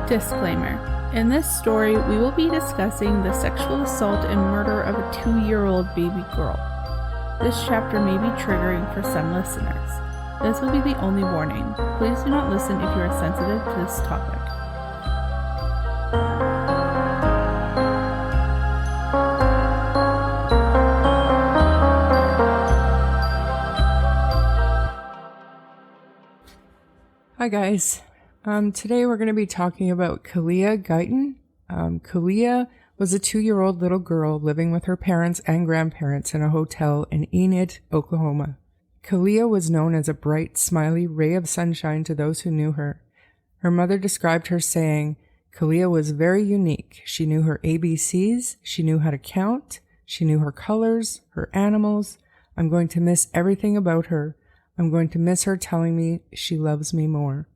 Disclaimer. In this story, we will be discussing the sexual assault and murder of a 2-year-old baby girl. This chapter may be triggering for some listeners. This will be the only warning. Please do not listen if you are sensitive to this topic. Hi guys. Today we're going to be talking about Caliyah Guyton. Caliyah was a 2-year-old little girl living with her parents and grandparents in a hotel in Enid, Oklahoma. Caliyah was known as a bright, smiley ray of sunshine to those who knew her. Her mother described her saying, Caliyah was very unique. She knew her ABCs, she knew how to count, she knew her colors, her animals. I'm going to miss everything about her. I'm going to miss her telling me she loves me more.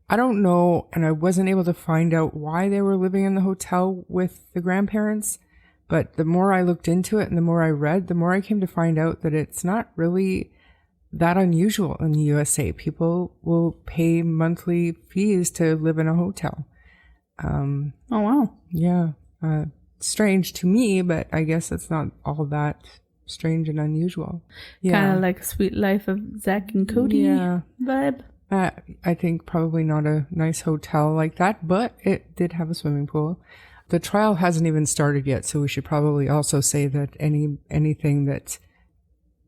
I don't know, and I wasn't able to find out why they were living in the hotel with the grandparents, but the more I looked into it and the more I read, the more I came to find out that it's not really that unusual in the USA. People will pay monthly fees to live in a hotel. Oh, wow. Yeah. Strange to me, but I guess it's not all that strange and unusual. Yeah. Kind of like Sweet Life of Zach and Cody vibe. I think probably not a nice hotel like that, but it did have a swimming pool. The trial hasn't even started yet, so we should probably also say that anything that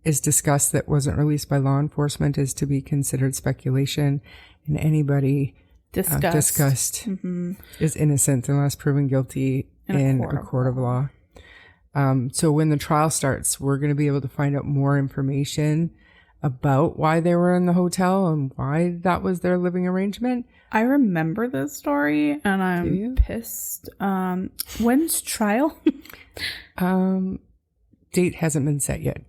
is discussed that wasn't released by law enforcement is to be considered speculation, and anybody discussed is innocent unless proven guilty in a court of law. So when the trial starts, we're going to be able to find out more information about why they were in the hotel and why that was their living arrangement. I remember this story and I'm pissed. When's trial? Date hasn't been set yet.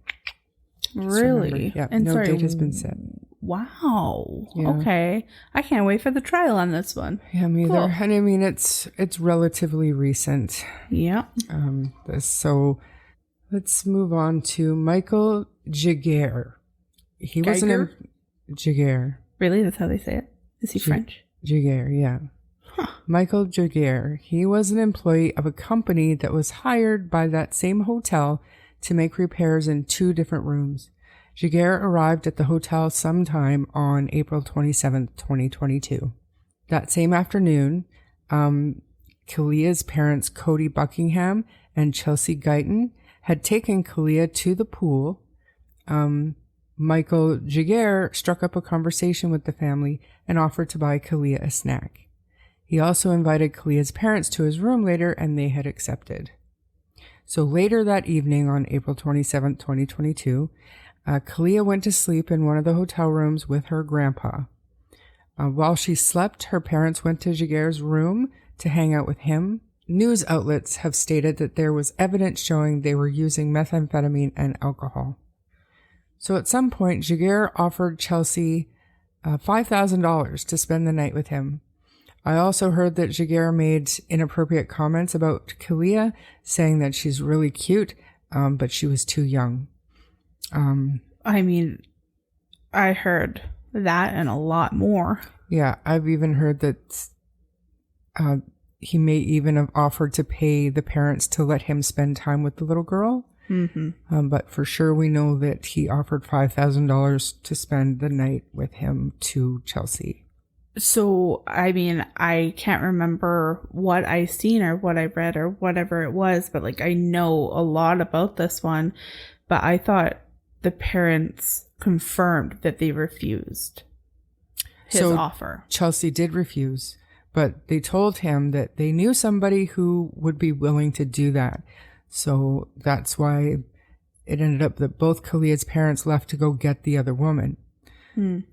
Really? Yeah, and no date has been set. Wow. Yeah. Okay. I can't wait for the trial on this one. Yeah, me either. Cool. And I mean, it's relatively recent. Yeah. So let's move on to Michael Giguère. He was Giguère. Really? That's how they say it? Is he French? Giguère, yeah. Huh. Michael Giguère. He was an employee of a company that was hired by that same hotel to make repairs in 2 different rooms. Giguère arrived at the hotel sometime on April 27th, 2022. That same afternoon, Caliyah's parents, Cody Buckingham and Chelsea Guyton, had taken Caliyah to the pool. Michael Giguère struck up a conversation with the family and offered to buy Caliyah a snack. He also invited Caliyah's parents to his room later, and they had accepted. So later that evening on April 27, 2022, Caliyah went to sleep in one of the hotel rooms with her grandpa. While she slept, her parents went to Giguère's room to hang out with him. News outlets have stated that there was evidence showing they were using methamphetamine and alcohol. So at some point, Giguère offered Chelsea $5,000 to spend the night with him. I also heard that Giguère made inappropriate comments about Caliyah, saying that she's really cute, but she was too young. I mean, I heard that and a lot more. Yeah, I've even heard that he may even have offered to pay the parents to let him spend time with the little girl. Mm-hmm. But for sure, we know that he offered $5,000 to spend the night with him to Chelsea. So, I mean, I can't remember what I seen or what I read or whatever it was, but like I know a lot about this one, but I thought the parents confirmed that they refused his offer. Chelsea did refuse, but they told him that they knew somebody who would be willing to do that. So that's why it ended up that both Caliyah's parents left to go get the other woman.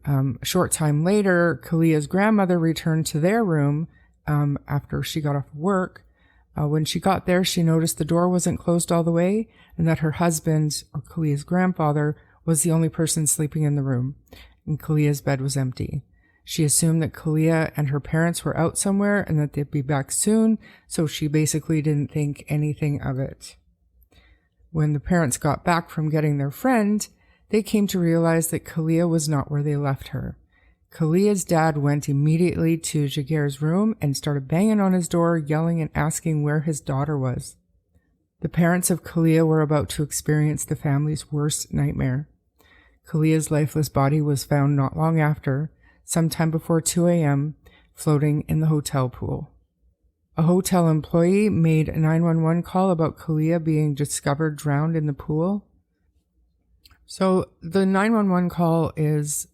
A short time later, Caliyah's grandmother returned to their room after she got off work. When she got there, she noticed the door wasn't closed all the way and that her husband, or Caliyah's grandfather, was the only person sleeping in the room, and Caliyah's bed was empty. She assumed that Caliyah and her parents were out somewhere and that they'd be back soon, so she basically didn't think anything of it. When the parents got back from getting their friend, they came to realize that Caliyah was not where they left her. Caliyah's dad went immediately to Jagger's room and started banging on his door, yelling and asking where his daughter was. The parents of Caliyah were about to experience the family's worst nightmare. Caliyah's lifeless body was found not long after, sometime before 2 a.m., floating in the hotel pool. A hotel employee made a 911 call about Caliyah being discovered drowned in the pool. So the 911 call is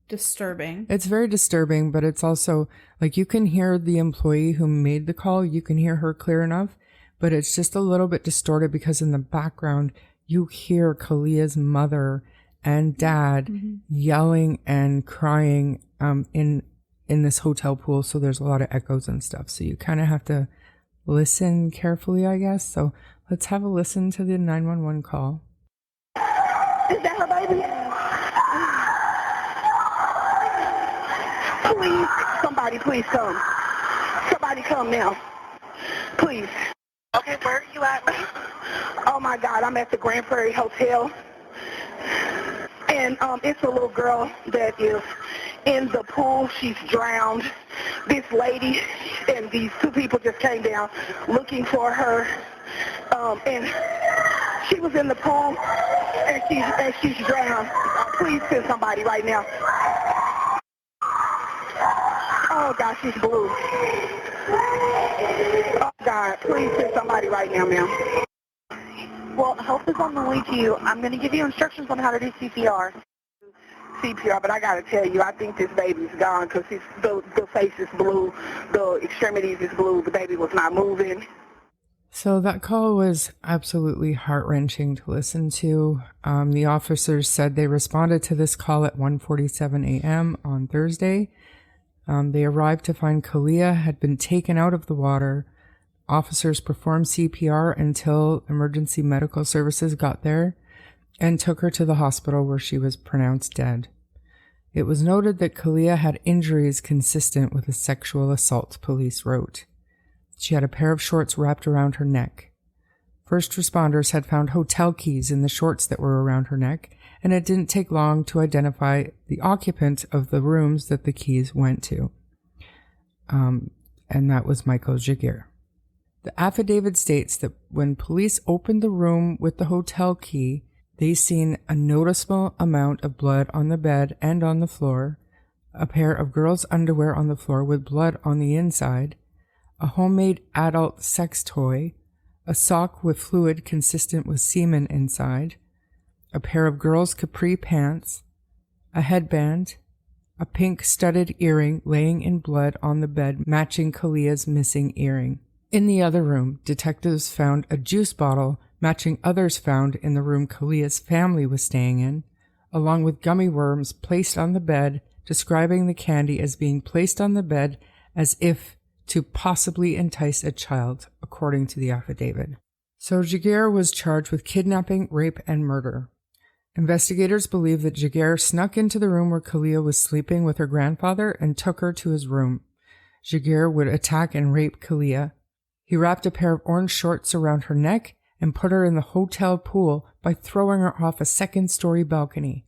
disturbing. It's very disturbing, but it's also like you can hear the employee who made the call. You can hear her clear enough, but it's just a little bit distorted because in the background you hear Caliyah's mother and dad yelling and crying in this hotel pool. So there's a lot of echoes and stuff. So you kind of have to listen carefully, I guess. So let's have a listen to the 911 call. Is that her baby? Please, somebody please come. Somebody come now. Please. Okay, where are you at? Oh my God, I'm at the Grand Prairie Hotel. And it's a little girl that is in the pool. She's drowned. This lady and these two people just came down looking for her. And she was in the pool and she's drowned. Please send somebody right now. Oh God, she's blue. Oh God, please send somebody right now, ma'am. Well, help is on the way to you. I'm going to give you instructions on how to do CPR. CPR, but I got to tell you, I think this baby's gone because the face is blue, the extremities is blue, the baby was not moving. So that call was absolutely heart-wrenching to listen to. The officers said they responded to this call at 1:47 a.m. on Thursday. They arrived to find Caliyah had been taken out of the water. Officers performed CPR until emergency medical services got there and took her to the hospital where she was pronounced dead. It was noted that Caliyah had injuries consistent with a sexual assault, police wrote. She had a pair of shorts wrapped around her neck. First responders had found hotel keys in the shorts that were around her neck, and it didn't take long to identify the occupant of the rooms that the keys went to. And that was Michael Jagger. The affidavit states that when police opened the room with the hotel key, they seen a noticeable amount of blood on the bed and on the floor, a pair of girls' underwear on the floor with blood on the inside, a homemade adult sex toy, a sock with fluid consistent with semen inside, a pair of girls' capri pants, a headband, a pink studded earring laying in blood on the bed matching Caliyah's missing earring. In the other room, detectives found a juice bottle matching others found in the room Caliyah's family was staying in, along with gummy worms placed on the bed, describing the candy as being placed on the bed as if to possibly entice a child, according to the affidavit. So Jagger was charged with kidnapping, rape, and murder. Investigators believe that Jagger snuck into the room where Caliyah was sleeping with her grandfather and took her to his room. Jagger would attack and rape Caliyah. He wrapped a pair of orange shorts around her neck and put her in the hotel pool by throwing her off a second-story balcony.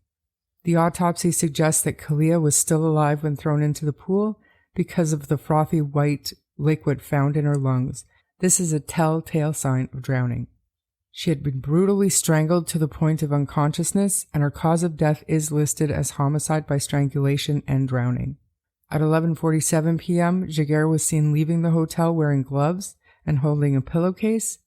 The autopsy suggests that Caliyah was still alive when thrown into the pool because of the frothy white liquid found in her lungs. This is a telltale sign of drowning. She had been brutally strangled to the point of unconsciousness, and her cause of death is listed as homicide by strangulation and drowning. At 11:47 p.m., Jagger was seen leaving the hotel wearing gloves and holding a pillowcase.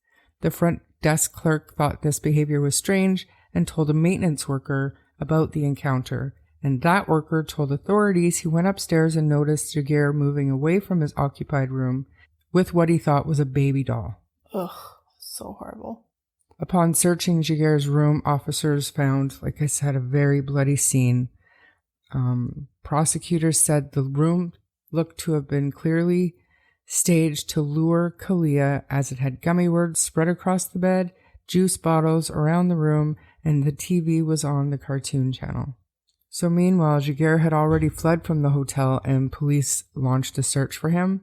The front desk clerk thought this behavior was strange and told a maintenance worker about the encounter, and that worker told authorities he went upstairs and noticed Jagger moving away from his occupied room with what he thought was a baby doll. Ugh, so horrible. Upon searching Jagger's room, officers found, like I said, a very bloody scene. Prosecutors said the room looked to have been clearly staged to lure Caliyah, as it had gummy worms spread across the bed, juice bottles around the room, and the TV was on the cartoon channel. So meanwhile, Jagger had already fled from the hotel and police launched a search for him.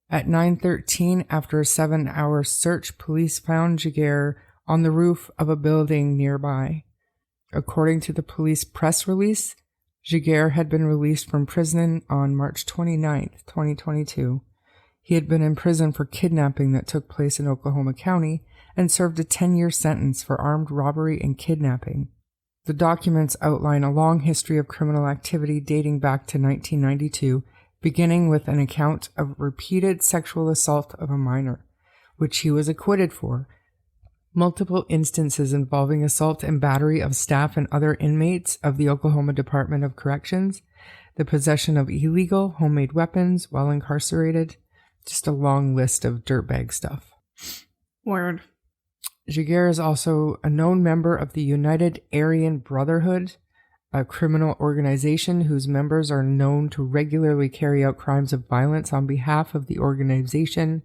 At 9:13, after a 7-hour search, police found Jagger on the roof of a building nearby. According to the police press release, Giguère had been released from prison on March 29th, 2022. He had been in prison for kidnapping that took place in Oklahoma County and served a 10-year sentence for armed robbery and kidnapping. The documents outline a long history of criminal activity dating back to 1992, beginning with an account of repeated sexual assault of a minor, which he was acquitted for, multiple instances involving assault and battery of staff and other inmates of the Oklahoma Department of Corrections, the possession of illegal homemade weapons while incarcerated, just a long list of dirtbag stuff. Word. Giguère is also a known member of the United Aryan Brotherhood, a criminal organization whose members are known to regularly carry out crimes of violence on behalf of the organization.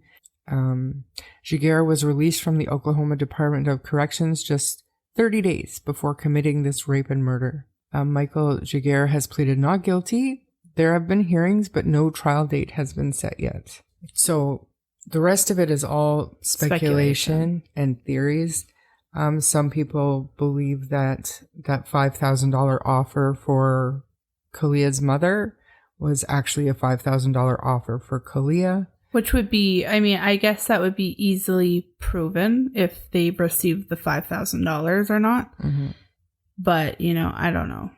Giguère was released from the Oklahoma Department of Corrections just 30 days before committing this rape and murder. Michael Giguère has pleaded not guilty. There have been hearings, but no trial date has been set yet. So the rest of it is all speculation and theories. Some people believe that $5,000 offer for Caliyah's mother was actually a $5,000 offer for Caliyah. Which would be, I mean, I guess that would be easily proven if they received the $5,000 or not. Mm-hmm. But, you know, I don't know.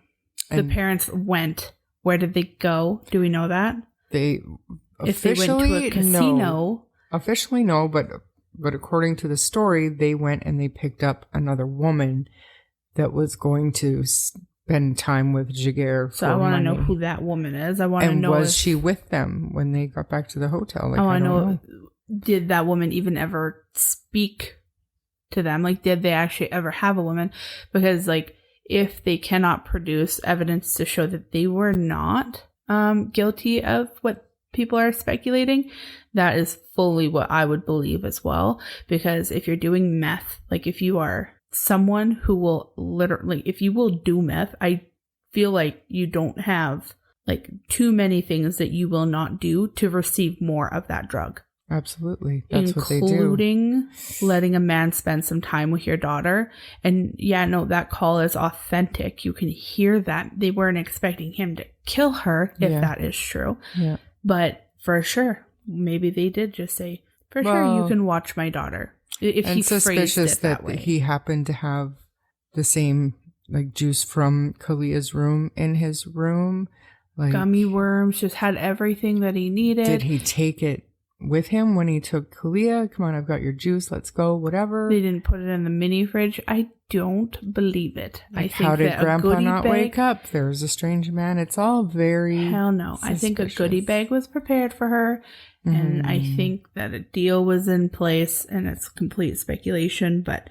And the parents went. Where did they go? Do we know that? They if they went to a casino. No. Officially, no, but according to the story, they went and they picked up another woman that was going to spend time with Giguère. So I want to know who that woman is. I want to know. And was she with them when they got back to the hotel? Like, I want to know. Did that woman even ever speak to them? Like, did they actually ever have a woman? Because, like, if they cannot produce evidence to show that they were not guilty of what people are speculating, that is fully what I would believe as well. Because if you're doing meth, like if you are someone who will literally, if you will do meth, I feel like you don't have like too many things that you will not do to receive more of that drug. Absolutely. That's what they do. Including letting a man spend some time with your daughter. And yeah, no, that call is authentic. You can hear that. They weren't expecting him to kill her, if that is true. Yeah. But for sure, maybe they did just say, for sure, you can watch my daughter. If he phrased it that way. He happened to have the same like juice from Caliyah's room in his room. Like, gummy worms, just had everything that he needed. Did he take it with him when he took Caliyah? Come on, I've got your juice. Let's go. Whatever. They didn't put it in the mini fridge. I don't believe it. Like, I think how did Grandpa not wake up? There was a strange man. It's all very hell no. Suspicious. I think a goodie bag was prepared for her, and I think that a deal was in place. And it's complete speculation, but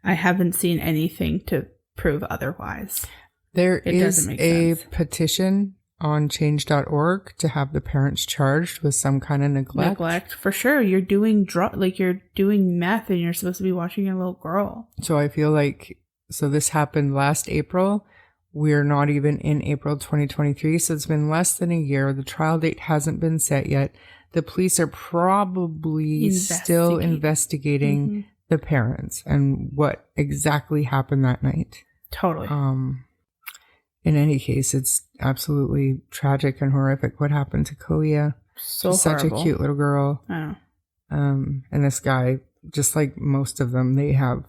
I haven't seen anything to prove otherwise. There is a petition on change.org to have the parents charged with some kind of neglect. For sure. You're doing you're doing meth and you're supposed to be watching your little girl. So I feel like, so this happened last April. We're not even in April 2023. So it's been less than a year. The trial date hasn't been set yet. The police are probably still investigating the parents and what exactly happened that night. Totally. In any case, it's absolutely tragic and horrific what happened to Caliyah. So She's horrible. Such a cute little girl. I know. And this guy, just like most of them, they have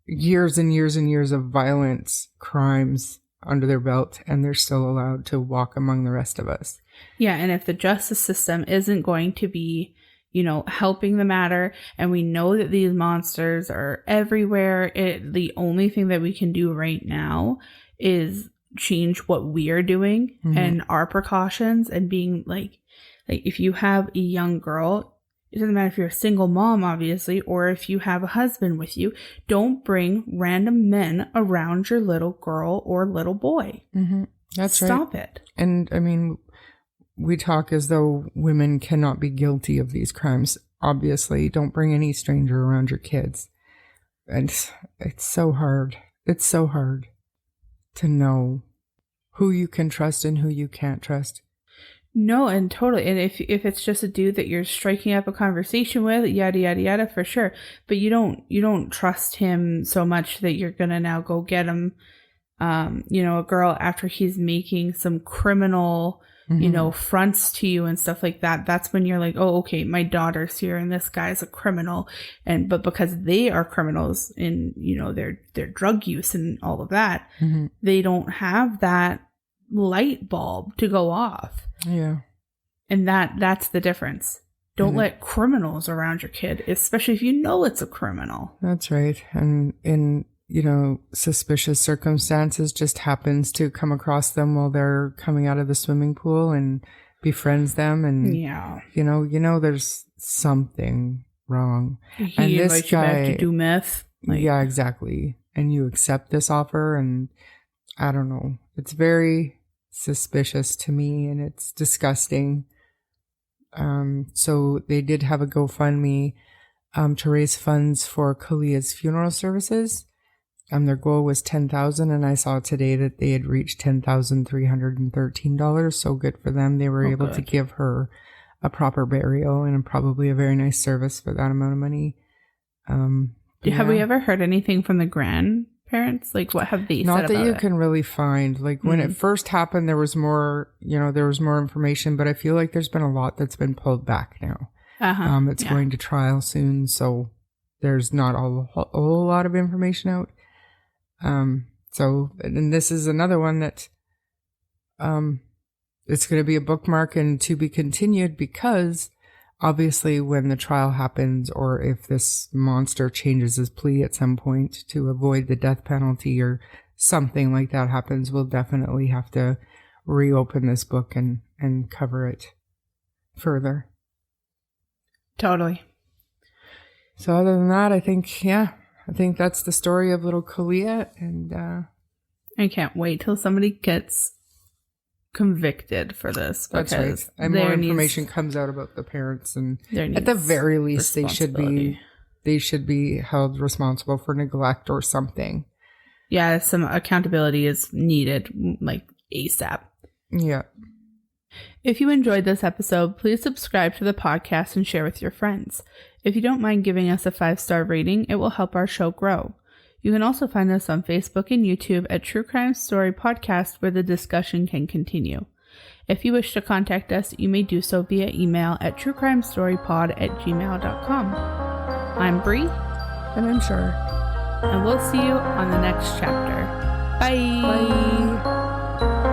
years and years and years of violence, crimes under their belt, and they're still allowed to walk among the rest of us. Yeah, and if the justice system isn't going to be, you know, helping the matter, and we know that these monsters are everywhere, the only thing that we can do right now is change what we are doing and our precautions, and being like if you have a young girl, it doesn't matter if you're a single mom, obviously, or if you have a husband with you, don't bring random men around your little girl or little boy. That's right. Stop it. And I mean, we talk as though women cannot be guilty of these crimes. Obviously, don't bring any stranger around your kids. And it's so hard. It's so hard to know who you can trust and who you can't trust. No, and totally. And if it's just a dude that you're striking up a conversation with, yada yada yada, for sure. But you don't trust him so much that you're gonna now go get him a girl after he's making some criminal, fronts to you and stuff like that. That's when you're like, oh, okay, my daughter's here and this guy's a criminal. But because they are criminals in, their drug use and all of that, they don't have that light bulb to go off. Yeah. And that's the difference. Don't let criminals around your kid, especially if you know it's a criminal. That's right. And in, suspicious circumstances, just happens to come across them while they're coming out of the swimming pool and befriends them. And, there's something wrong. He invites you back to do meth. Yeah, exactly. And you accept this offer, and I don't know. It's very suspicious to me, and it's disgusting. So they did have a GoFundMe to raise funds for Caliyah's funeral services. Their goal was $10,000, and I saw today that they had reached $10,313. So good for them. They were able to give her a proper burial and probably a very nice service for that amount of money. Have we ever heard anything from the grandparents? Like, what have they said about it? Not that you can really find. Like, when it first happened, there was more, there was more information, but I feel like there's been a lot that's been pulled back now. It's going to trial soon, so there's not a whole lot of information out. And this is another one that it's going to be a bookmark and to be continued, because obviously when the trial happens, or if this monster changes his plea at some point to avoid the death penalty or something like that happens, we'll definitely have to reopen this book and cover it further. Totally. So other than that, I think that's the story of little Caliyah, and I can't wait till somebody gets convicted for this. That's right. And more information comes out about the parents, and at the very least, they should be held responsible for neglect or something. Yeah, some accountability is needed, like ASAP. Yeah. If you enjoyed this episode, please subscribe to the podcast and share with your friends. If you don't mind giving us a 5-star rating, it will help our show grow. You can also find us on Facebook and YouTube at True Crime Story Podcast, where the discussion can continue. If you wish to contact us, you may do so via email at truecrimestorypod@gmail.com. I'm Bree. And I'm Char. And we'll see you on the next chapter. Bye! Bye!